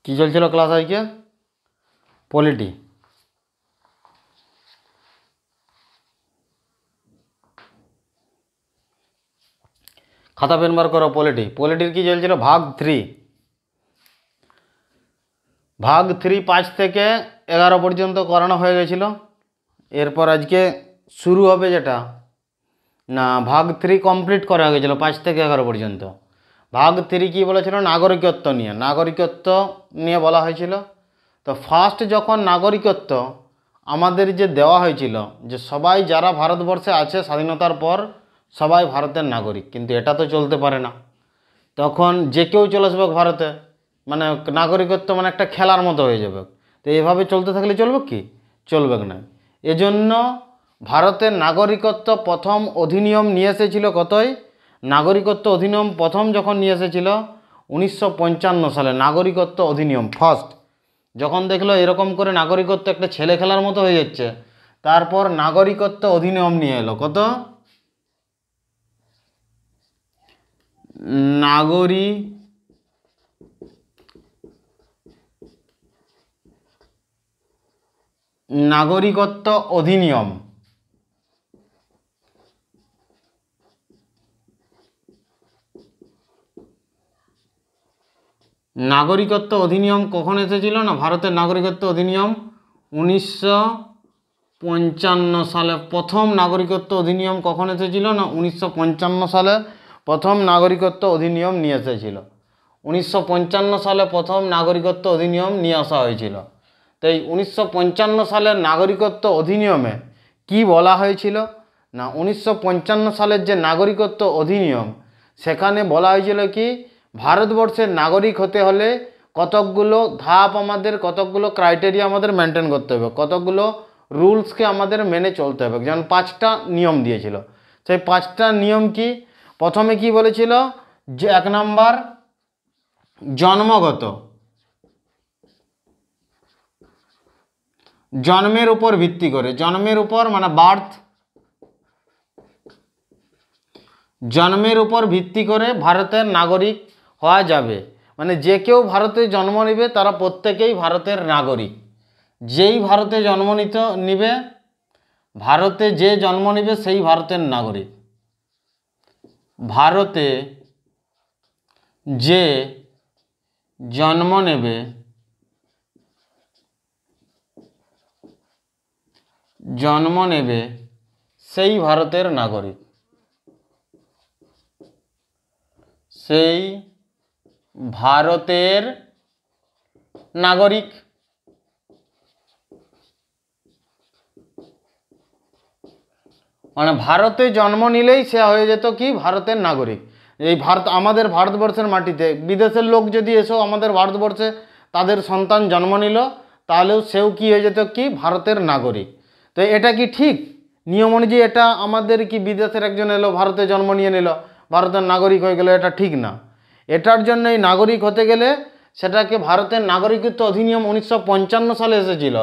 কি চলছিল ক্লাস আজকে? পলিটি। খাতা পেন বার করো। পলিটির কি চলছিল? ভাগ 3। ভাগ 3 5 থেকে 11 পর্যন্ত করানো হয়ে গেছিল। এরপর আজকে শুরু হবে যেটা না, ভাগ 3 কমপ্লিট করা হয়ে গেছিলো 5 থেকে 11 পর্যন্ত। ভাগ 3 কী বলেছিল? নাগরিকত্ব নিয়ে। নাগরিকত্ব নিয়ে বলা হয়েছিল। তো ফার্স্ট যখন নাগরিকত্ব আমাদের যে দেওয়া হয়েছিল, যে সবাই যারা ভারতবর্ষে আছে স্বাধীনতার পর সবাই ভারতের নাগরিক, কিন্তু এটা তো চলতে পারে না। তখন যে কেউ চলে আসবে ভারতে, মানে নাগরিকত্ব মানে একটা খেলার মতো হয়ে যাবে। তো এইভাবে চলতে থাকলে চলবে কি? চলবে না। এজন্য ভারতের নাগরিকত্ব প্রথম অধিনিয়ম নিয়ে এসেছিল কতই? নাগরিকত্ব অধিনিয়ম প্রথম যখন নিয়ে এসেছিল 1955 সালে নাগরিকত্ব অধিনিয়ম ফার্স্ট যখন দেখলো এরকম করে নাগরিকত্ব একটা ছেলে খেলার মতো হয়ে যাচ্ছে, তারপর নাগরিকত্ব অধিনিয়ম নিয়ে এলো। কত? নাগরিকত্ব অধিনিয়ম। নাগরিকত্ব অধিনিয়ম কখন এসেছিল না? ভারতের নাগরিকত্ব অধিনিয়ম 1955 সালে প্রথম নাগরিকত্ব অধিনিয়ম কখন এসেছিল না? 1955 সালে প্রথম নাগরিকত্ব অধিনিয়ম নিয়ে এসেছিল। 1955 সালে প্রথম নাগরিকত্ব অধিনিয়ম নিয়ে আসা হয়েছিল। তো এই 1955 সালের নাগরিকত্ব অধিনিয়মে কি বলা হয়েছিল না? 1955 সালের যে নাগরিকত্ব অধিনিয়ম, সেখানে বলা হয়েছিল কি, ভারতবর্ষের নাগরিক হতে হলে কতকগুলো ধাপ আমাদের, কতকগুলো ক্রাইটেরিয়া আমাদের মেনটেন করতে হবে, কতকগুলো রুলসকে আমাদের মেনে চলতে হবে। যেমন 5টা নিয়ম দিয়েছিল। সেই 5টা নিয়ম কি? প্রথমে কি বলেছিল? যে 1 নাম্বার জন্মগত, জন্মের উপর ভিত্তি করে, জন্মের উপর মানে বার্থ, জন্মের উপর ভিত্তি করে ভারতের নাগরিক হওয়া যাবে। মানে যে কেউ ভারতে জন্ম নেবে তারা প্রত্যেকেই ভারতের নাগরিক। যেই ভারতে জন্ম নিবে, ভারতে যে জন্ম নেবে সেই ভারতের নাগরিক। ভারতে যে জন্ম নেবে সেই ভারতের নাগরিক, সেই ভারতের নাগরিক। মানে ভারতে জন্ম নিলেই সে হয়ে যেত কি? ভারতের নাগরিক। এই আমাদের ভারতবর্ষের মাটিতে বিদেশের লোক যদি এসেও আমাদের ভারতবর্ষে তাদের সন্তান জন্ম নিল, তাহলেও সেও কি হয়ে যেত কি? ভারতের নাগরিক। তো এটা কি ঠিক? নিয়ম অনুযায়ী এটা আমাদের কি, বিদেশের একজন এলো ভারতে জন্ম নিয়ে নিল, ভারতের নাগরিক হয়ে গেল, এটা ঠিক না। এটার জন্য এই নাগরিক হতে গেলে সেটাকে ভারতের নাগরিকত্ব অধিনিয়ম 1955 সালে এসেছিল।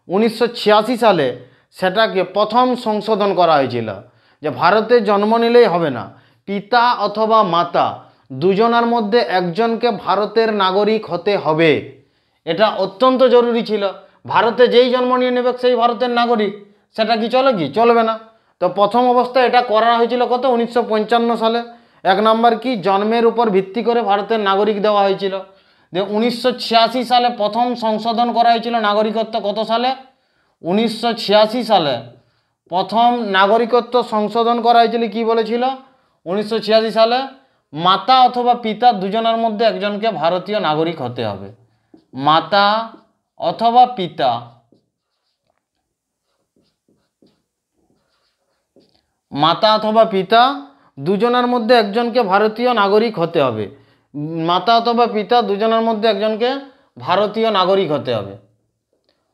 1986 সালে সেটাকে প্রথম সংশোধন করা হয়েছিল, যে ভারতে জন্ম নিলেই হবে না, পিতা অথবা মাতা দুজনের মধ্যে একজনকে ভারতের নাগরিক হতে হবে। এটা অত্যন্ত জরুরি ছিল। ভারতে যেই জন্ম নিয়ে নেবে সেই ভারতের নাগরিক, সেটা কি চলে? কি চলবে না। তো প্রথম অবস্থায় এটা করা হয়েছিল কত? 1955 সালে। 1 নম্বর কি? জন্মের উপর ভিত্তি করে ভারতের নাগরিক দেওয়া হয়েছিল। যে 1986 সালে প্রথম সংশোধন করা হয়েছিল নাগরিকত্ব। কত সালে? 1986 সালে প্রথম নাগরিকত্ব সংশোধন করা হয়েছিল। কি বলেছিল 1986 সালে? মাতা অথবা পিতা দুজনের মধ্যে একজনকে ভারতীয় নাগরিক হতে হবে। মাতা অথবা পিতা, মাতা অথবা পিতা দুজনের মধ্যে একজনকে ভারতীয় নাগরিক হতে হবে। মাতা অথবা পিতা দুজনের মধ্যে একজনকে ভারতীয় নাগরিক হতে হবে।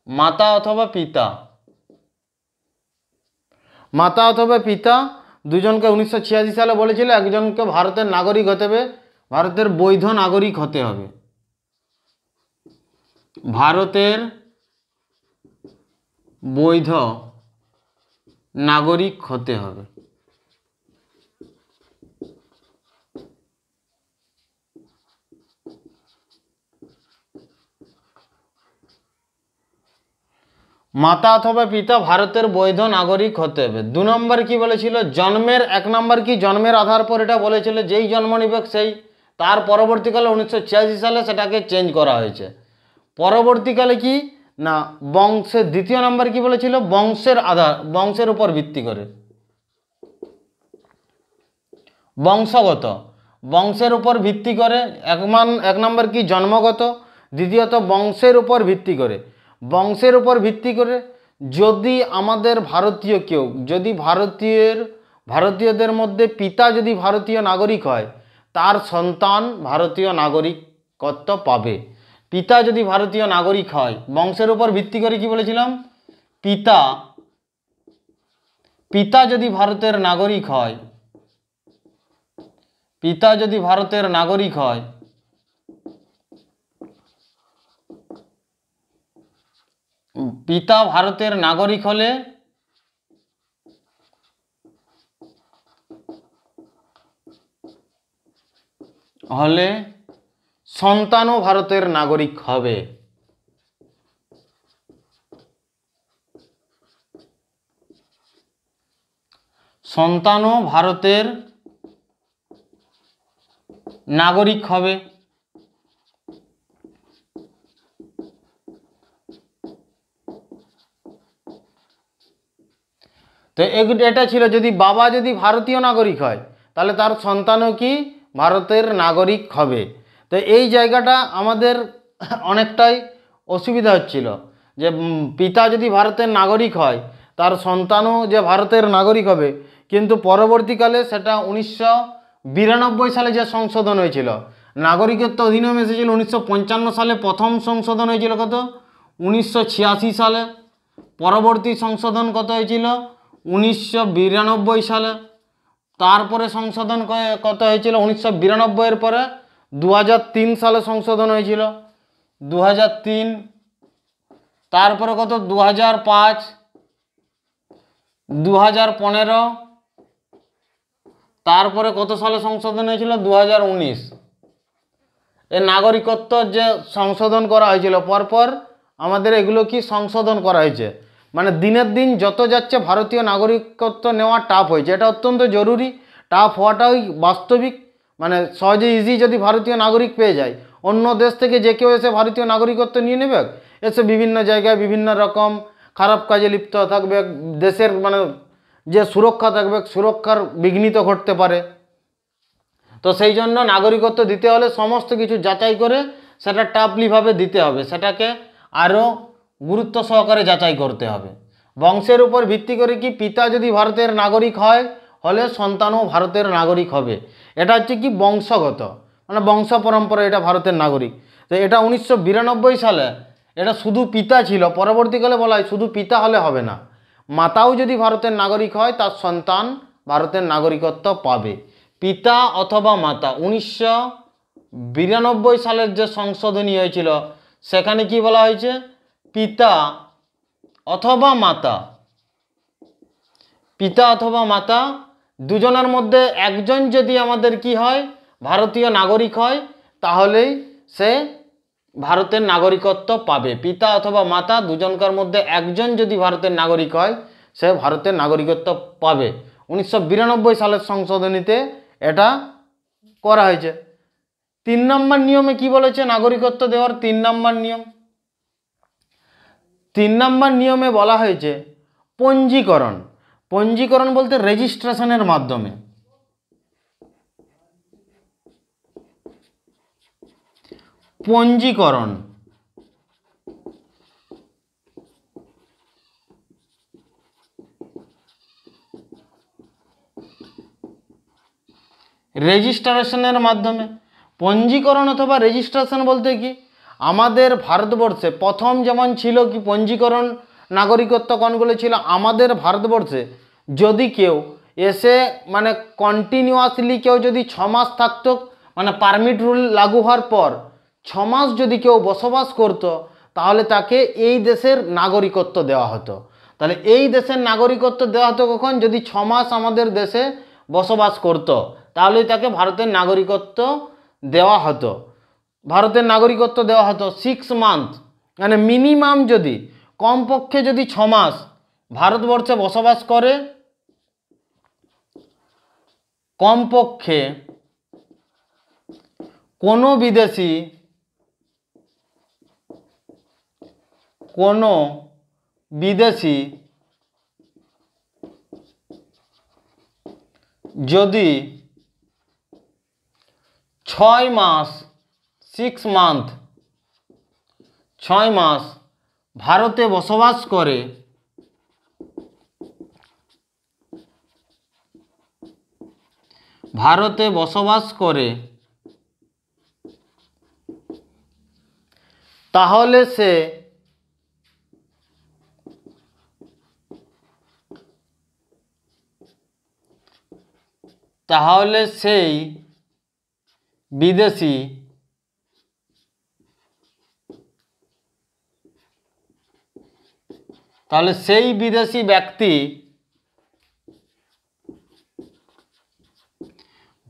মাতা অথবা পিতা, মাতা অথবা পিতা দুজনকে 1986 সালে বলেছিল একজনকে ভারতের নাগরিক হতে হবে, ভারতের বৈধ নাগরিক হতে হবে, ভারতের বৈধ নাগরিক হতে হবে। মাতা অথবা পিতা ভারতের বৈধ নাগরিক হতে হবে। 2 নম্বর কি বলেছিল, জন্মের 1 নম্বর কি জন্মের আধার পর এটা বলেছিল যেই জন্ম নিবে সেই, তার পরবর্তীকালে 1986 সালে সেটাকে চেঞ্জ করা হয়েছে। পরবর্তীকালে কি না বংশের, 2য় নম্বর কি বলেছিল, বংশের আধার, বংশের উপর ভিত্তি করে, বংশগত, বংশের উপর ভিত্তি করে। 1 নম্বর কি জন্মগত, দ্বিতীয়ত বংশের উপর ভিত্তি করে, বংশের উপর ভিত্তি করে যদি আমাদের ভারতীয় কেউ, যদি ভারতীয়দের মধ্যে পিতা যদি ভারতীয় নাগরিক হয় তার সন্তান ভারতীয় নাগরিকত্ব পাবে। পিতা যদি ভারতীয় নাগরিক হয়, বংশের উপর ভিত্তি করে কি বলেছিলাম, পিতা যদি ভারতের নাগরিক হয়, পিতা যদি ভারতের নাগরিক হয় পিতা ভারতের নাগরিক হলে সন্তানও ভারতের নাগরিক হবে। সন্তানও ভারতের নাগরিক হবে। তো এটা ছিল যদি বাবা যদি ভারতীয় নাগরিক হয় তাহলে তার সন্তানও কি ভারতের নাগরিক হবে। তো এই জায়গাটা আমাদের অনেকটাই অসুবিধা হচ্ছিল যে পিতা যদি ভারতের নাগরিক হয় তার সন্তানও যে ভারতের নাগরিক হবে, কিন্তু পরবর্তীকালে সেটা 1992 সালে যে সংশোধন হয়েছিল, নাগরিকত্ব অধিনিয়ম এসেছিল 1955 সালে, প্রথম সংশোধন হয়েছিল কত 1986 সালে, পরবর্তী সংশোধন কত হয়েছিল 1992 সালে, তারপরে সংশোধন কত হয়েছিল 1992 এর পরে 2003 সালে সংশোধন হয়েছিল, 2003, তারপরে কত 2005, 2015, তারপরে কত সালে সংশোধন হয়েছিল 2019। এই নাগরিকত্ব যে সংশোধন করা হয়েছিল পরপর আমাদের এগুলো কি সংশোধন করা হয়েছে, মানে দিনের দিন যত যাচ্ছে ভারতীয় নাগরিকত্ব নেওয়া টাফ হয়েছে। এটা অত্যন্ত জরুরি, টাফ হওয়াটাই বাস্তবিক, মানে সহজে ইজি যদি ভারতীয় নাগরিক পেয়ে যায়, অন্য দেশ থেকে যে কেউ এসে ভারতীয় নাগরিকত্ব নিয়ে নেবে, এসে বিভিন্ন জায়গায় বিভিন্ন রকম খারাপ কাজে লিপ্ত থাকবে, দেশের মানে যে সুরক্ষা থাকবে সুরক্ষার বিঘ্নিত ঘটতে পারে। তো সেই জন্য নাগরিকত্ব দিতে হলে সমস্ত কিছু যাচাই করে সেটা টাফলিভাবে দিতে হবে, সেটাকে আরও গুরুত্ব সহকারে যাচাই করতে হবে। বংশের উপর ভিত্তি করে কি পিতা যদি ভারতের নাগরিক হয় হলে সন্তানও ভারতের নাগরিক হবে। এটা হচ্ছে কি বংশগত, মানে বংশ পরম্পরা এটা ভারতের নাগরিক। তো এটা 1992 সালে এটা শুধু পিতা ছিল, পরবর্তীকালে বলা হয় শুধু পিতা হলে হবে না, মাতাও যদি ভারতের নাগরিক হয় তার সন্তান ভারতের নাগরিকত্ব পাবে। পিতা অথবা মাতা 1992 সালের যে সংশোধনী হয়েছিল সেখানে কি বলা হয়েছে, পিতা অথবা মাতা, পিতা অথবা মাতা দুজনের মধ্যে একজন যদি আমাদের কি হয় ভারতীয় নাগরিক হয় তাহলেই সে ভারতের নাগরিকত্ব পাবে। পিতা অথবা মাতা দুজনকার মধ্যে একজন যদি ভারতের নাগরিক হয় সে ভারতের নাগরিকত্ব পাবে। 1992 সালের সংশোধনীতে এটা করা হয়েছে। 3 নম্বর নিয়মে কি বলেছে নাগরিকত্ব দেওয়ার 3 নম্বর নিয়ম, 3 নম্বর নিয়মে বলা হয়েছে পঞ্জীকরণ। পঞ্জীকরণ বলতে রেজিস্ট্রেশনের মাধ্যমে, পঞ্জীকরণ, রেজিস্ট্রেশনের মাধ্যমে। পঞ্জীকরণ অথবা রেজিস্ট্রেশন বলতে কি আমাদের ভারতবর্ষে প্রথম যেমন ছিল কি পঞ্জীকরণ নাগরিকত্ব কোনগুলো ছিল, আমাদের ভারতবর্ষে যদি কেউ এসে মানে কন্টিনিউয়াসলি কেউ যদি 6 মাস থাকতো, মানে পারমিট রুল লাগু হওয়ার পর 6 মাস যদি কেউ বসবাস করতো তাহলে তাকে এই দেশের নাগরিকত্ব দেওয়া হতো। তাহলে এই দেশের নাগরিকত্ব দেওয়া হতো কখন, যদি 6 মাস আমাদের দেশে বসবাস করতো তাহলেই তাকে ভারতের নাগরিকত্ব দেওয়া হতো। ভারতের নাগরিকত্ব দেওয়া হতো 6 মান্থ, মানে মিনিমাম যদি কমপক্ষে যদি 6 মাস ভারতবর্ষে বসবাস করে, কমপক্ষে কোনো বিদেশি যদি 6 মাস 6 মান্থ 6 মাস ভারতে বসবাস করে, তাহলে সেই বিদেশি ব্যক্তি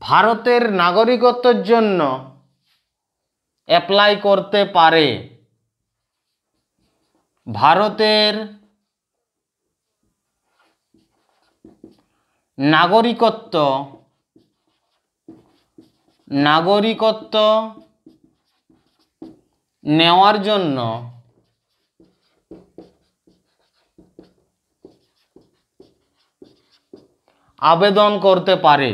ভারতের নাগরিকত্বের জন্য অ্যাপ্লাই করতে পারে। ভারতের নাগরিকত্ব নেওয়ার জন্য আবেদন করতে পারে।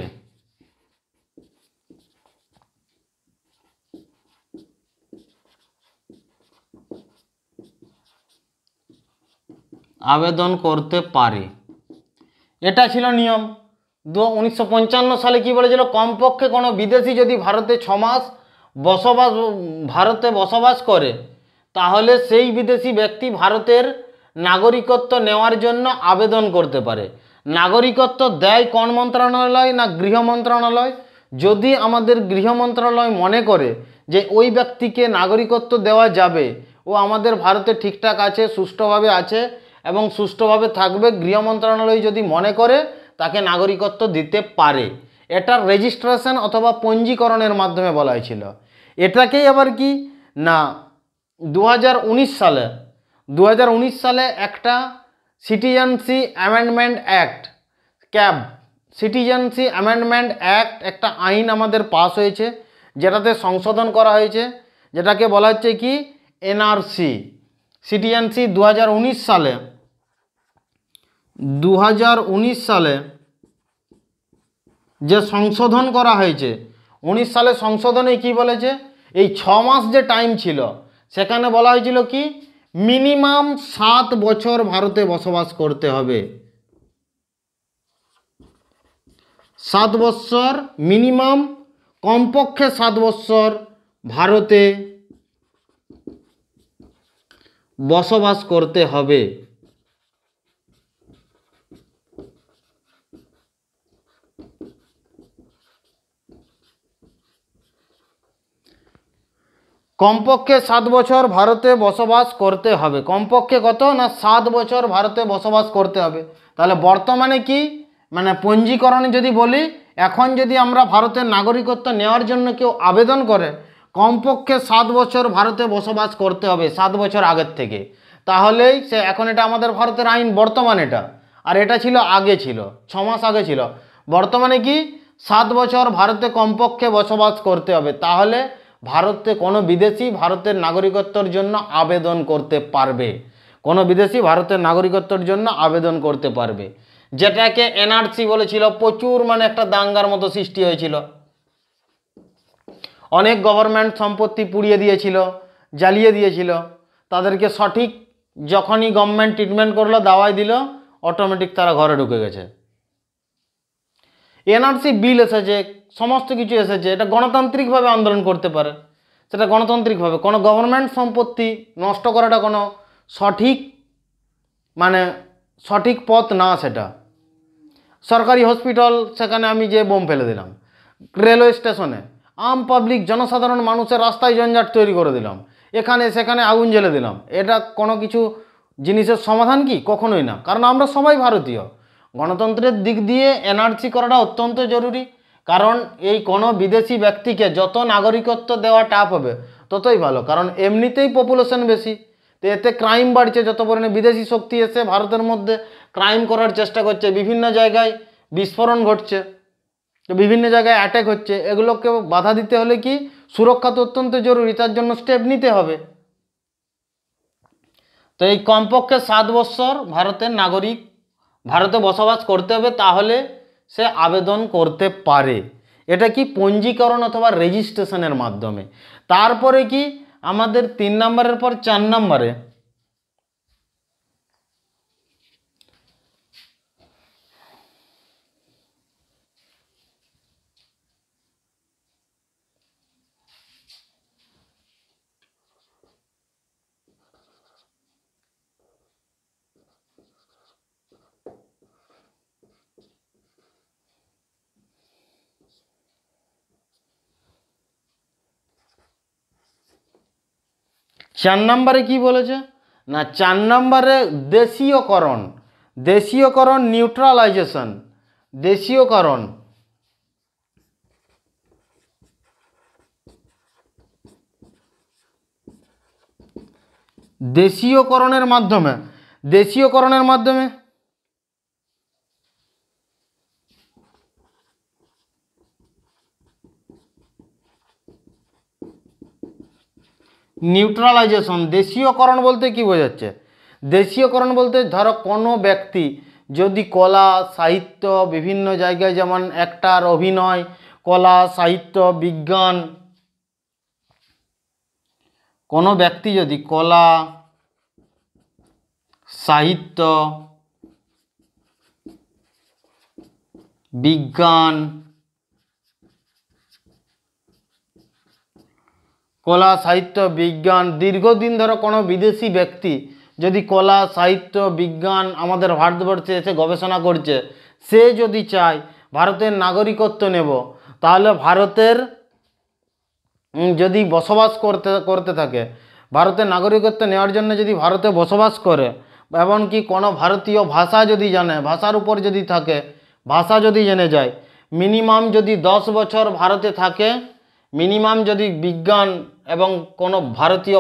এটা ছিল নিয়ম। 1955 সালে কি বলেছিল, কমপক্ষে কোনো বিদেশি যদি ভারতে 6 মাস ভারতে বসবাস করে, তাহলে সেই বিদেশি ব্যক্তি ভারতের নাগরিকত্ব নেওয়ার জন্য আবেদন করতে পারে। নাগরিকত্ব দেয় কোন মন্ত্রণালয় না গৃহ মন্ত্রণালয়। যদি আমাদের গৃহ মন্ত্রণালয় মনে করে যে ওই ব্যক্তিকে নাগরিকত্ব দেওয়া যাবে, ও আমাদের ভারতে ঠিকঠাক আছে, সুষ্ঠুভাবে আছে এবং সুষ্ঠুভাবে থাকবে, গৃহ মন্ত্রণালয় যদি মনে করে তাকে নাগরিকত্ব দিতে পারে। এটা রেজিস্ট্রেশন অথবা পঞ্জীকরণের মাধ্যমে বলা হয়েছিল। এটাকেই আবার কি না 2019 সালে একটা citizenship amendment act, citizenship amendment act একটা আইন আমাদের পাস হয়েছে, যেটাতে সংশোধন করা হয়েছে, যেটাকে বলা হচ্ছে কি এনআরসি। সিটিজেনশিপ 2019 সালে যে সংশোধন করা হয়েছে, 19 সালে সংশোধনে কি বলেছে, এই 6 মাস যে টাইম ছিল সেখানে বলা হয়েছিল কি মিনিমাম 7 বছর ভারতে বসবাস করতে হবে। 7 বছর মিনিমাম, কমপক্ষে 7 বছর ভারতে বসবাস করতে হবে। কমপক্ষে 7 বছর ভারতে বসবাস করতে হবে। কমপক্ষে কত না 7 বছর ভারতে বসবাস করতে হবে। তাহলে বর্তমানে কি মানে পঞ্জীকরণে যদি বলি, এখন যদি আমরা ভারতের নাগরিকত্ব নেওয়ার জন্য কেউ আবেদন করে, কমপক্ষে 7 বছর ভারতে বসবাস করতে হবে 7 বছর আগের থেকে। তাহলেই সে, এখন এটা আমাদের ভারতের আইন বর্তমান এটা, আর এটা ছিল আগে, ছিল 6 মাস আগে ছিল। বর্তমানে কি 7 বছর ভারতে কমপক্ষে বসবাস করতে হবে, তাহলে ভারতে কোনো বিদেশি ভারতের নাগরিকত্বের জন্য আবেদন করতে পারবে। কোনো বিদেশি ভারতের নাগরিকত্বের জন্য আবেদন করতে পারবে, যেটাকে এনআরসি বলেছিল। প্রচুর মানে একটা দাঙ্গার মতো সৃষ্টি হয়েছিল। অনেক গভর্নমেন্ট সম্পত্তি পুড়িয়ে দিয়েছিল, জ্বালিয়ে দিয়েছিল। তাদেরকে সঠিক যখনই গভর্নমেন্ট ট্রিটমেন্ট করলো, দাওয়াই দিল, অটোমেটিক তারা ঘরে ঢুকে গেছে। এনআরসি বিল এসেছে, সমস্ত কিছু এসেছে। এটা গণতান্ত্রিকভাবে আন্দোলন করতে পারে, সেটা গণতান্ত্রিকভাবে। কোনো গভর্নমেন্ট সম্পত্তি নষ্ট করাটা কোনো সঠিক মানে সঠিক পথ না। সেটা সরকারি হসপিটাল, সেখানে আমি যে বোম ফেলে দিলাম, রেলওয়ে স্টেশনে পাবলিক জনসাধারণ মানুষের রাস্তায় জঞ্জাট তৈরি করে দিলাম, এখানে সেখানে আগুন জ্বেলে দিলাম, এটা কোনো কিছু জিনিসের সমাধান কি? কখনোই না। কারণ আমরা সবাই ভারতীয়। গণতন্ত্রের দিক দিয়ে এনআরসি করাটা অত্যন্ত জরুরি। কারণ এই কোনো বিদেশি ব্যক্তিকে যত নাগরিকত্ব দেওয়া টাফ হবে ততই ভালো। কারণ এমনিতেই পপুলেশন বেশি, তো এতে ক্রাইম বাড়ছে, যত পরিমাণে বিদেশি শক্তি এসে ভারতের মধ্যে ক্রাইম করার চেষ্টা করছে, বিভিন্ন জায়গায় বিস্ফোরণ ঘটছে, তো বিভিন্ন জায়গায় অ্যাটাক হচ্ছে, এগুলোকে বাধা দিতে হলে কি সুরক্ষা তো অত্যন্ত জরুরি, তার জন্য স্টেপ নিতে হবে। তো এই কমপক্ষে 7 বছর ভারতের নাগরিক ভারতে বসবাস করতে হবে, তাহলে সে আবেদন করতে পারে। এটা কি পঞ্জীকরণ অথবা রেজিস্ট্রেশনের মাধ্যমে। তারপরে কি আমাদের 3 নম্বরের পর 4 নম্বরে চার নম্বরে কি বলেছে না, 4 নম্বরে দেশীয়করণ, দেশীয়করণ নিউট্রালাইজেশন, দেশীয়করণ দেশীয়করণের মাধ্যমে, দেশীয়করণের মাধ্যমে নিউট্রালাইজেশন। দেশীয়করণ বলতে কি বোঝাচ্ছে, দেশীয়করণ বলতে ধরো কোনো ব্যক্তি যদি কলা সাহিত্য বিভিন্ন জায়গায় যেমন অ্যাক্টার, অভিনয়, কলা সাহিত্য বিজ্ঞান, কোনো ব্যক্তি যদি কলা সাহিত্য বিজ্ঞান, কলা সাহিত্য বিজ্ঞান দীর্ঘদিন ধরে কোনো বিদেশি ব্যক্তি যদি কলা সাহিত্য বিজ্ঞান আমাদের ভারতবর্ষে এসে গবেষণা করছে, সে যদি চায় ভারতের নাগরিকত্ব নেব, তাহলে ভারতের যদি বসবাস করতে থাকে, ভারতের নাগরিকত্ব নেওয়ার জন্য যদি ভারতে বসবাস করে, এমনকি কোনো ভারতীয় ভাষা যদি জানে, ভাষার উপর যদি থাকে, ভাষা যদি জেনে যায়, মিনিমাম যদি 10 বছর ভারতে থাকে, মিনিমাম যদি বিজ্ঞান এবং কোনো ভারতীয়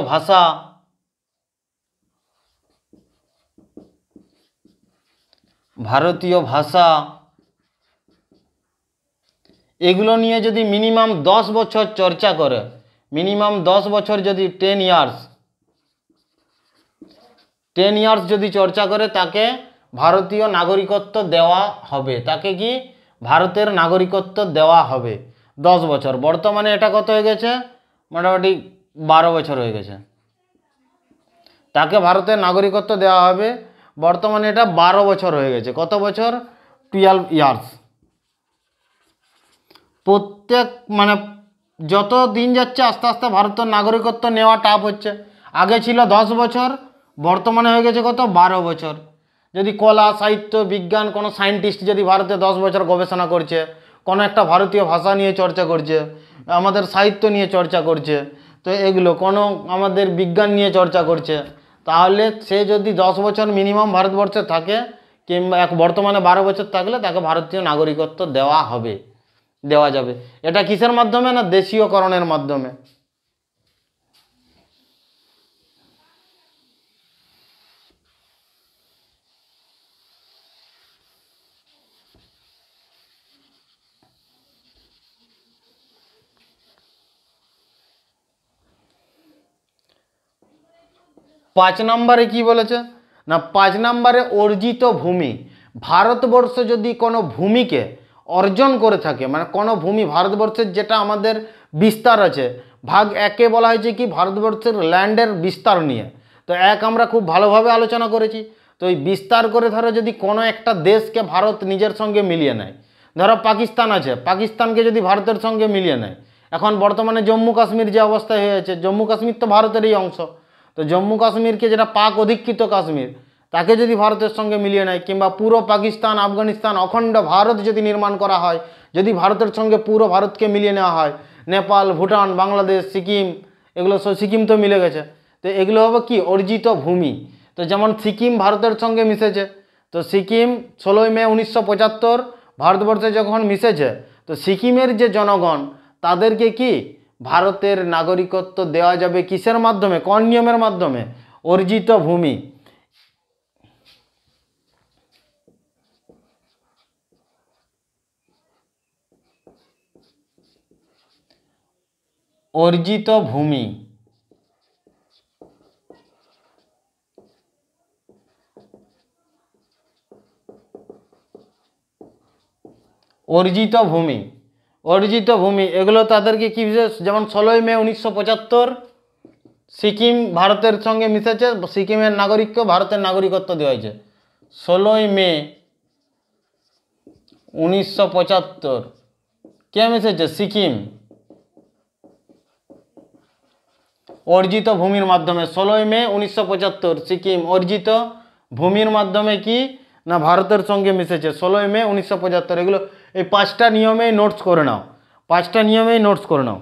ভাষা এগুলো নিয়ে যদি মিনিমাম 10 বছর চর্চা করে, মিনিমাম 10 বছর যদি 10 ইয়ার্স যদি চর্চা করে, তাকে ভারতীয় নাগরিকত্ব দেওয়া হবে, তাকে কি ভারতের নাগরিকত্ব দেওয়া হবে 10 বছর। বর্তমানে এটা কত হয়ে গেছে, মোটামুটি 12 বছর হয়ে গেছে, তাকে ভারতের নাগরিকত্ব দেওয়া হবে। বর্তমানে এটা 12 বছর হয়ে গেছে, কত বছর, 12 ইয়ার্স। প্রত্যেক মানে যত দিন যাচ্ছে আস্তে আস্তে ভারতের নাগরিকত্ব নেওয়া টাফ হচ্ছে। আগে ছিল 10 বছর, বর্তমানে হয়ে গেছে কত, 12 বছর। যদি কলা সাহিত্য বিজ্ঞান কোনো সায়েন্টিস্ট যদি ভারতে 10 বছর গবেষণা করছে, কোনো একটা ভারতীয় ভাষা নিয়ে চর্চা করছে, আমাদের সাহিত্য নিয়ে চর্চা করছে, তো এগুলো কোনো আমাদের বিজ্ঞান নিয়ে চর্চা করছে, তাহলে সে যদি 10 বছর মিনিমাম ভারতবর্ষে থাকে কিংবা বর্তমানে 12 বছর থাকলে তাকে ভারতীয় নাগরিকত্ব দেওয়া হবে, দেওয়া যাবে। এটা কিসের মাধ্যমে না, দেশীয়করণের মাধ্যমে। পাঁচ নম্বরে কি বলেছে না, 5 নম্বরে অর্জিত ভূমি। ভারতবর্ষ যদি কোনো ভূমিকে অর্জন করে থাকে, মানে কোনো ভূমি ভারতবর্ষের যেটা আমাদের বিস্তার আছে, ভাগ 1-এ বলা হয়েছে কি ভারতবর্ষের ল্যান্ডের বিস্তার নিয়ে, তো 1 আমরা খুব ভালোভাবে আলোচনা করেছি। তো এই বিস্তার করে ধরো যদি কোনো একটা দেশকে ভারত নিজের সঙ্গে মিলিয়ে নেয়, ধরো পাকিস্তান আছে, পাকিস্তানকে যদি ভারতের সঙ্গে মিলিয়ে নেয়, এখন বর্তমানে জম্মু কাশ্মীর যে অবস্থায় হয়েছে, জম্মু কাশ্মীর তো ভারতেরই অংশ, তো জম্মু কাশ্মীরকে যেটা পাক অধিকৃত কাশ্মীর, তাকে যদি ভারতের সঙ্গে মিলিয়ে নেয়, কিংবা পুরো পাকিস্তান আফগানিস্তান অখণ্ড ভারত যদি নির্মাণ করা হয়, যদি ভারতের সঙ্গে পুরো ভারতকে মিলিয়ে নেওয়া হয়, নেপাল ভুটান বাংলাদেশ সিকিম, এগুলো সব, সিকিম তো মিলে গেছে, তো এগুলো হবে কি অর্জিত ভূমি। তো যেমন সিকিম ভারতের সঙ্গে মিশেছে, তো সিকিম 16ই মে 1975 ভারতবর্ষে যখন মিশেছে, তো সিকিমের যে জনগণ তাদেরকে কি ভারতের নাগরিকত্ব দেওয়া যাবে কিসের মাধ্যমে, কোন নিয়মের মাধ্যমে, অর্জিত ভূমি, অর্জিত ভূমি, অর্জিত ভূমি, অর্জিত ভূমি এগুলো তাদেরকে কি বিশেষ, যেমন 16ই মে 1975 সিকিম ভারতের সঙ্গে মিশেছে, সিকিমের নাগরিককে ভারতের নাগরিকত্ব দেওয়া হয়েছে। 16ই মে 1975 কে মিশেছে? সিকিম, অর্জিত ভূমির মাধ্যমে। 16ই মে 1975 সিকিম অর্জিত ভূমির মাধ্যমে কি না ভারতের সঙ্গে মিশেছে। 16ই মে 1975 এগুলো এই 5টা নিয়মেই নোটস করে নাও, 5টা নিয়মেই নোটস করে নাও।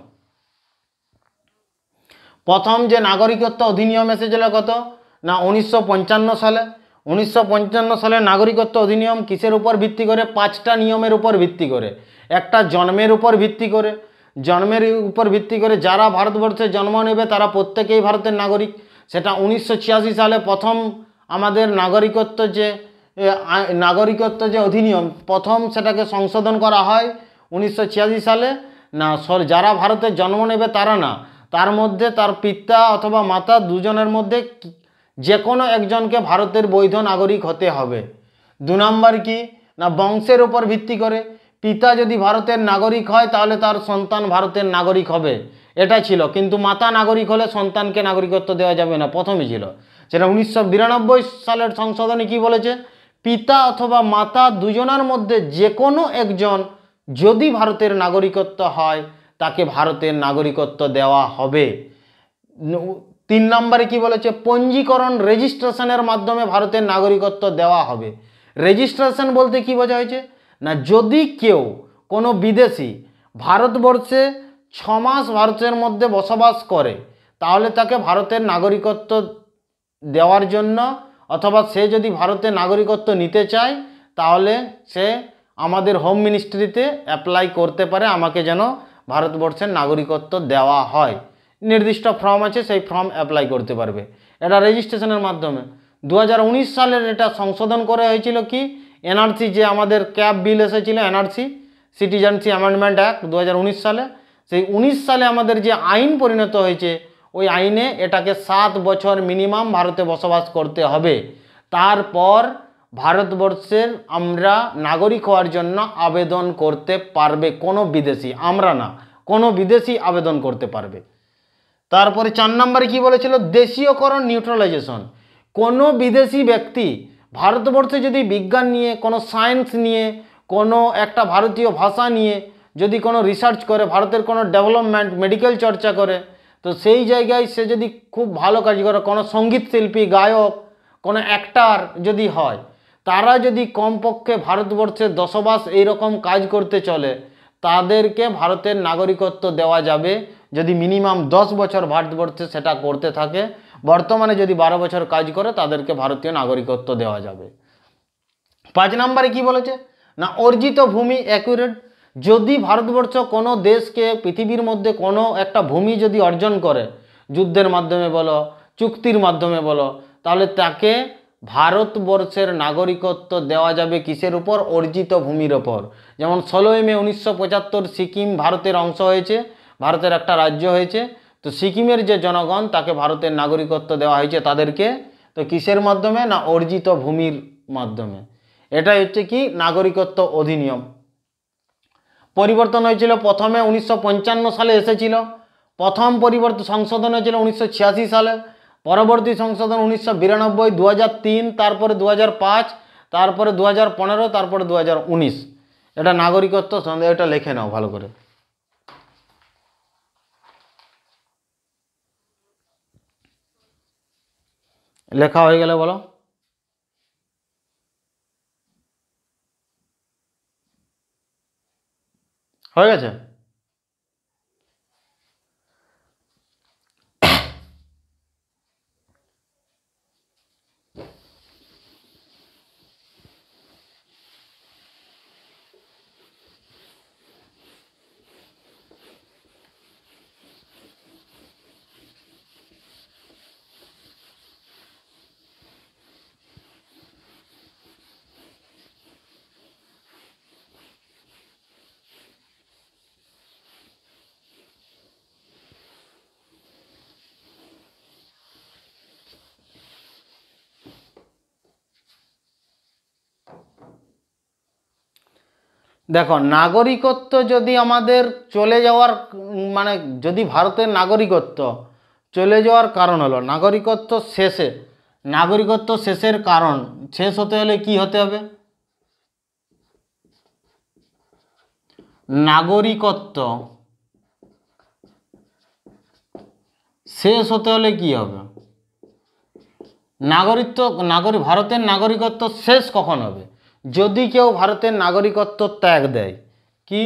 প্রথম যে নাগরিকত্ব অধিনিয়ম এসেছিল কত না 1955 সালে। 1955 সালে নাগরিকত্ব অধিনিয়ম কিসের উপর ভিত্তি করে? 5টা নিয়মের উপর ভিত্তি করে। একটা জন্মের উপর ভিত্তি করে, জন্মের উপর ভিত্তি করে যারা ভারতবর্ষে জন্ম নেবে তারা প্রত্যেকেই ভারতের নাগরিক। সেটা 1986 সালে প্রথম আমাদের নাগরিকত্ব যে অধিনিয়ম প্রথম সেটাকে সংশোধন করা হয় 1986 সালে। না যারা ভারতে জন্ম নেবে তারা না, তার মধ্যে তার পিতা অথবা মাতা দুজনের মধ্যে যে কোনো একজনকে ভারতের বৈধ নাগরিক হতে হবে। 2 নম্বর কি না বংশের উপর ভিত্তি করে, পিতা যদি ভারতের নাগরিক হয় তাহলে তার সন্তান ভারতের নাগরিক হবে, এটা ছিল। কিন্তু মাতা নাগরিক হলে সন্তানকে নাগরিকত্ব দেওয়া যাবে না, প্রথমই ছিল। সেটা 1992 সালের সংশোধনে কি বলেছে? পিতা অথবা মাতা দুজনের মধ্যে যে কোনো একজন যদি ভারতের নাগরিকত্ব হয় তাকে ভারতের নাগরিকত্ব দেওয়া হবে। 3 নম্বরে কি বলেছে? পঞ্জীকরণ রেজিস্ট্রেশনের মাধ্যমে ভারতের নাগরিকত্ব দেওয়া হবে। রেজিস্ট্রেশন বলতে কি বোঝা হয়েছে না যদি কেউ কোনো বিদেশি ভারতবর্ষে 6 মাস ভারতের মধ্যে বসবাস করে তাহলে তাকে ভারতের নাগরিকত্ব দেওয়ার জন্য, অথবা সে যদি ভারতের নাগরিকত্ব নিতে চায় তাহলে সে আমাদের হোম মিনিস্ট্রিতে অ্যাপ্লাই করতে পারে, আমাকে যেন ভারতবর্ষের নাগরিকত্ব দেওয়া হয়। নির্দিষ্ট ফর্ম আছে, সেই ফর্ম অ্যাপ্লাই করতে পারবে। এটা রেজিস্ট্রেশনের মাধ্যমে। 2019 সালের এটা সংশোধন করা হয়েছিল কি এনআরসি, যে আমাদের ক্যাব বিল এসেছিল এনআরসি, সিটিজেনশিপ অ্যামেন্ডমেন্ট অ্যাক্ট 2019 সালে। সেই 19 সালে আমাদের যে আইন পরিণত হয়েছে ওই আইনে এটাকে 7 বছর মিনিমাম ভারতে বসবাস করতে হবে, তারপর ভারতবর্ষের আমরা নাগরিক হওয়ার জন্য আবেদন করতে পারবে কোনো বিদেশি, আমরা না, কোনো বিদেশি আবেদন করতে পারবে। তারপরে 4 নম্বরে কি বলেছিল? দেশীয়করণ নিউট্রালাইজেশন। কোনো বিদেশি ব্যক্তি ভারতবর্ষে যদি বিজ্ঞান নিয়ে, কোনো সায়েন্স নিয়ে, কোনো একটা ভারতীয় ভাষা নিয়ে যদি কোনো রিসার্চ করে, ভারতের কোনো ডেভেলপমেন্ট মেডিকেল চর্চা করে, তো সেই জায়গায় সে যদি খুব ভালো কাজ করে, কোনো সঙ্গীত শিল্পী, গায়ক, কোনো অ্যাক্টার যদি হয়, তারা যদি কমপক্ষে ভারতবর্ষে বসবাস এইরকম কাজ করতে চলে তাদেরকে ভারতের নাগরিকত্ব দেওয়া যাবে যদি মিনিমাম 10 বছর ভারতবর্ষে সেটা করতে থাকে। বর্তমানে যদি 12 বছর কাজ করে তাদেরকে ভারতীয় নাগরিকত্ব দেওয়া যাবে। 5 নম্বরে কি বলেছে না অর্জিত ভূমি অ্যাকুরেট। যদি ভারতবর্ষ কোনো দেশকে পৃথিবীর মধ্যে কোনো একটা ভূমি যদি অর্জন করে, যুদ্ধের মাধ্যমে বলো, চুক্তির মাধ্যমে বলো, তাহলে তাকে ভারতবর্ষের নাগরিকত্ব দেওয়া যাবে কিসের উপর? অর্জিত ভূমির ওপর। যেমন 16ই মে 1975 সিকিম ভারতের অংশ হয়েছে, ভারতের একটা রাজ্য হয়েছে, তো সিকিমের যে জনগণ তাকে ভারতের নাগরিকত্ব দেওয়া হয়েছে তাদেরকে, তো কিসের মাধ্যমে না অর্জিত ভূমির মাধ্যমে। এটাই হচ্ছে কি নাগরিকত্ব অধিনিয়ম। পরিবর্তন হয়েছিল প্রথমে 1955 সালে এসেছিল, প্রথম পরিবর্তন সংশোধন হয়েছিল 1986 সালে, পরবর্তী সংশোধন 1992, 2003, তারপরে 2005, তারপরে 2015, তারপরে 2019। এটা নাগরিকত্ব সন্দেহ, এটা লিখে নাও ভালো করে। লেখা হয়ে গেলে বলো। হয়ে গেছে? দেখো, নাগরিকত্ব যদি আমাদের চলে যাওয়ার মানে যদি ভারতের নাগরিকত্ব চলে যাওয়ার কারণ হলো নাগরিকত্ব শেষের কারণ শেষ হতে হলে কি হতে হবে? নাগরিকত্ব শেষ হতে হলে কি হবে? ভারতের নাগরিকত্ব শেষ কখন হবে? যদি কেউ ভারতের নাগরিকত্ব ত্যাগ দেয়, কি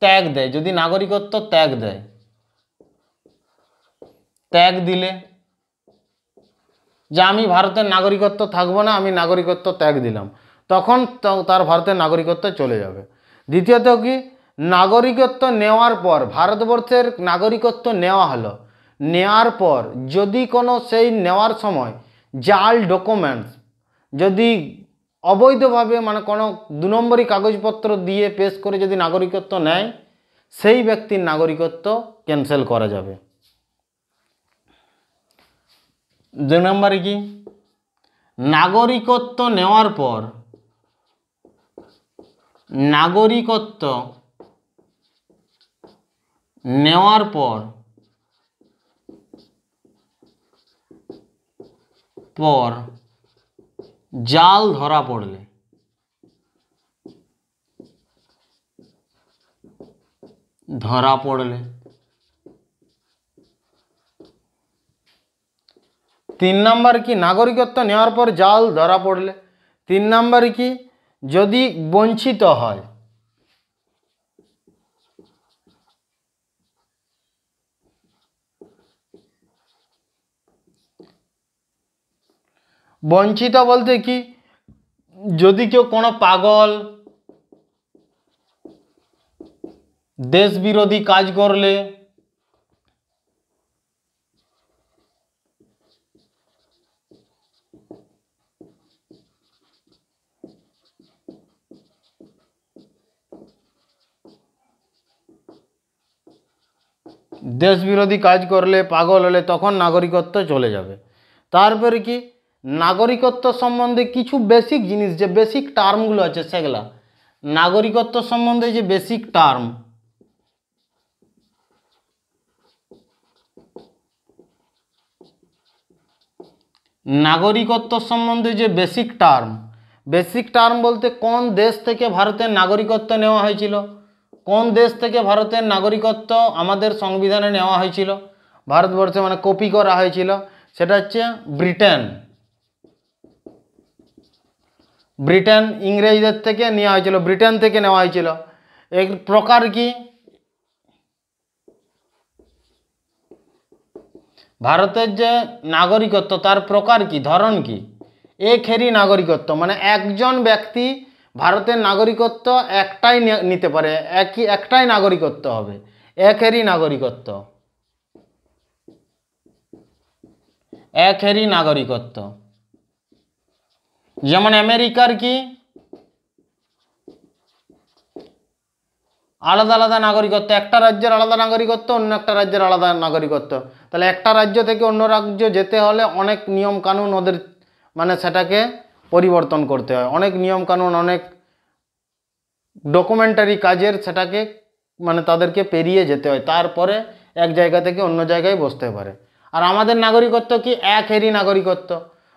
ত্যাগ দেয়, যদি নাগরিকত্ব ত্যাগ দেয়, ত্যাগ দিলে যে আমি ভারতের নাগরিকত্ব থাকবো না, আমি নাগরিকত্ব ত্যাগ দিলাম, তখন তার ভারতের নাগরিকত্ব চলে যাবে। দ্বিতীয়ত কি, নাগরিকত্ব নেওয়ার পর, ভারতবর্ষের নাগরিকত্ব নেওয়া হলো, নেওয়ার পর যদি কোনো সেই নেওয়ার সময় জাল ডকুমেন্টস, যদি অবৈধভাবে মানে কোনো 2 নম্বরই কাগজপত্র দিয়ে পেশ করে যদি নাগরিকত্ব নেয়, সেই ব্যক্তির নাগরিকত্ব ক্যান্সেল করা যাবে। 2 নম্বরে কি, নাগরিকত্ব নেওয়ার পর জাল ধরা পড়লে, 3 নম্বর কি, নাগরিকত্ব নেওয়ার পর জাল ধরা পড়লে। 3 নম্বর কি, যদি বঞ্চিত হয়, বঞ্চিত বলতে কি, যদি কেউ কোনো পাগল, দেশ বিরোধী কাজ করলে, পাগল হলে তখন নাগরিকত্ব চলে যাবে। তারপরে কি, নাগরিকত্ব সম্বন্ধে কিছু বেসিক জিনিস, যে বেসিক টার্মগুলো আছে সেগুলা, নাগরিকত্ব সম্বন্ধে যে বেসিক টার্ম, নাগরিকত্ব সম্বন্ধে যে বেসিক টার্ম বলতে কোন দেশ থেকে ভারতের নাগরিকত্ব নেওয়া হয়েছিল, কোন দেশ থেকে ভারতের নাগরিকত্ব আমাদের সংবিধানে নেওয়া হয়েছিল, ভারতবর্ষে মানে কপি করা হয়েছিল, সেটা হচ্ছে ব্রিটেন ইংরেজদের থেকে নেওয়া হয়েছিল, ব্রিটেন থেকে নেওয়া হয়েছিল। এর প্রকার কি, ভারতের যে নাগরিকত্ব তার প্রকার কি, ধরন কি, একহেরি নাগরিকত্ব, মানে একজন ব্যক্তি ভারতের নাগরিকত্ব একটাই নিতে পারে, একটাই নাগরিকত্ব হবে, একহেরি নাগরিকত্ব। যেমন আমেরিকার কি, আলাদা আলাদা নাগরিকত্ব, একটা রাজ্যের আলাদা নাগরিকত্ব, অন্য একটা রাজ্যের আলাদা নাগরিকত্ব। তাহলে একটা রাজ্য থেকে অন্য রাজ্য যেতে হলে অনেক নিয়ম কানুন ওদের মানে সেটাকে পরিবর্তন করতে হয়, অনেক নিয়ম কানুন, অনেক ডকুমেন্টারি কাজের সেটাকে মানে তাদেরকে পেরিয়ে যেতে হয়, তারপরে এক জায়গা থেকে অন্য জায়গায় বসতে পারে। আর আমাদের নাগরিকত্ব কি, একহেরি নাগরিকত্ব।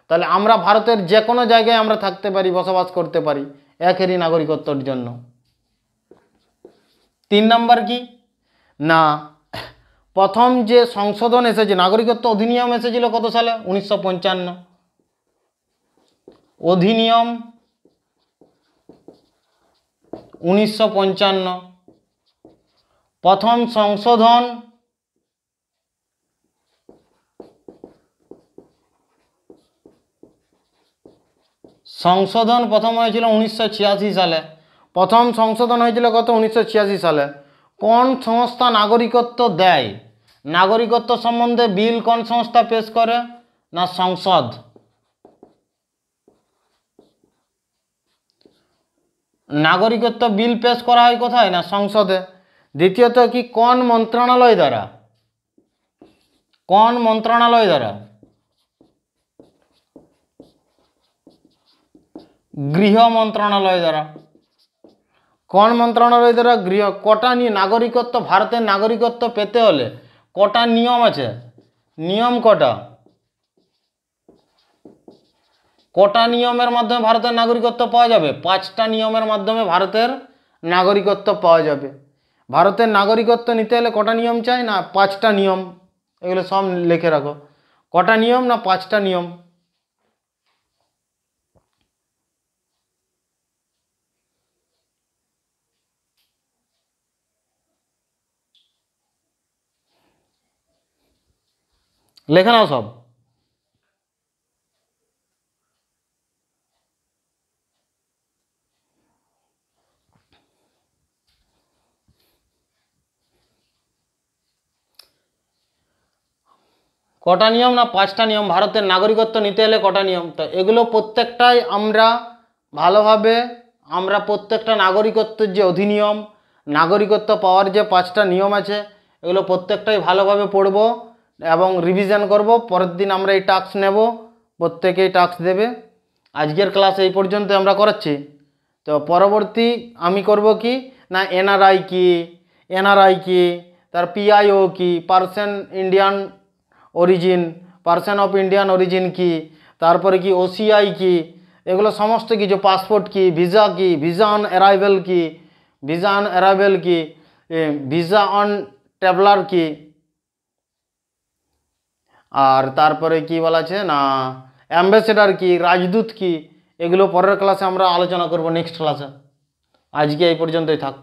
তাহলে আমরা ভারতের যে কোনো জায়গায় আমরা থাকতে পারি, বসবাস করতে পারি, একহেরি নাগরিকত্বর জন্য। 3 নম্বর কি না, প্রথম যে সংশোধন এসেছে, নাগরিকত্ব অধিনিয়ম এসেছিল কত সালে? 1955। অধিনিয়ম 1955। প্রথম সংশোধন প্রথম হয়েছিল 1986 সালে। প্রথম সংশোধন হয়েছিল কত? 1986 সালে। কোন সংস্থা নাগরিকত্ব দেয়? নাগরিকত্ব সম্বন্ধে বিল কোন সংস্থা পেশ করে? না সংসদ। নাগরিকত্ব বিল পেশ করা হয় কোথায়? না সংসদে। দ্বিতীয়ত কি, কোন মন্ত্রণালয় দ্বারা? কোন মন্ত্রণালয় দ্বারা? গৃহ মন্ত্রণালয় দ্বারা। কোন মন্ত্রণালয় দ্বারা কটা নিয়ে নাগরিকত্ব, ভারতের নাগরিকত্ব পেতে হলে কটা নিয়ম আছে? নিয়ম কটা? কটা নিয়মের মাধ্যমে ভারতের নাগরিকত্ব পাওয়া যাবে? 5টা নিয়মের মাধ্যমে ভারতের নাগরিকত্ব পাওয়া যাবে। ভারতের নাগরিকত্ব নিতে হলে কটা নিয়ম চাই? না 5টা নিয়ম। এগুলো সব লিখে রাখো। কটা নিয়ম? না 5টা নিয়ম। লেখে নাও সব। কটা নিয়ম? না 5টা নিয়ম। ভারতের নাগরিকত্ব নিতে হলে কটা নিয়ম? তো এগুলো প্রত্যেকটাই আমরা ভালোভাবে, আমরা প্রত্যেকটা নাগরিকত্বের যে অধিনিয়ম, নাগরিকত্ব পাওয়ার যে 5টা নিয়ম আছে, এগুলো প্রত্যেকটাই ভালোভাবে পড়ব এবং রিভিশন করব। পরের দিন আমরা এই টাস্ক নেব, প্রত্যেকেই টাস্ক দেবে। আজকের ক্লাস এই পর্যন্ত আমরা করাচ্ছি। তো পরবর্তী আমি করব কি না, এনআরআই কি, এনআরআই কি, তার পিআইও কি, person Indian origin, person of Indian origin কি, তারপরে কি ওসিআই কি, এগুলো সমস্ত কিছু, পাসপোর্ট কি, ভিসা কি, ভিসা অন অ্যারাইভেল কি, ভিসা অন অ্যারাইভেল কি, ভিসা অন ট্রাভেলার কি, আর তারপরে কি বলা আছে না অ্যাম্বাসেডার কি, রাজদূত কি, এগুলো পরের ক্লাসে আমরা আলোচনা করব, নেক্সট ক্লাসে। আজকে এই পর্যন্তই থাক।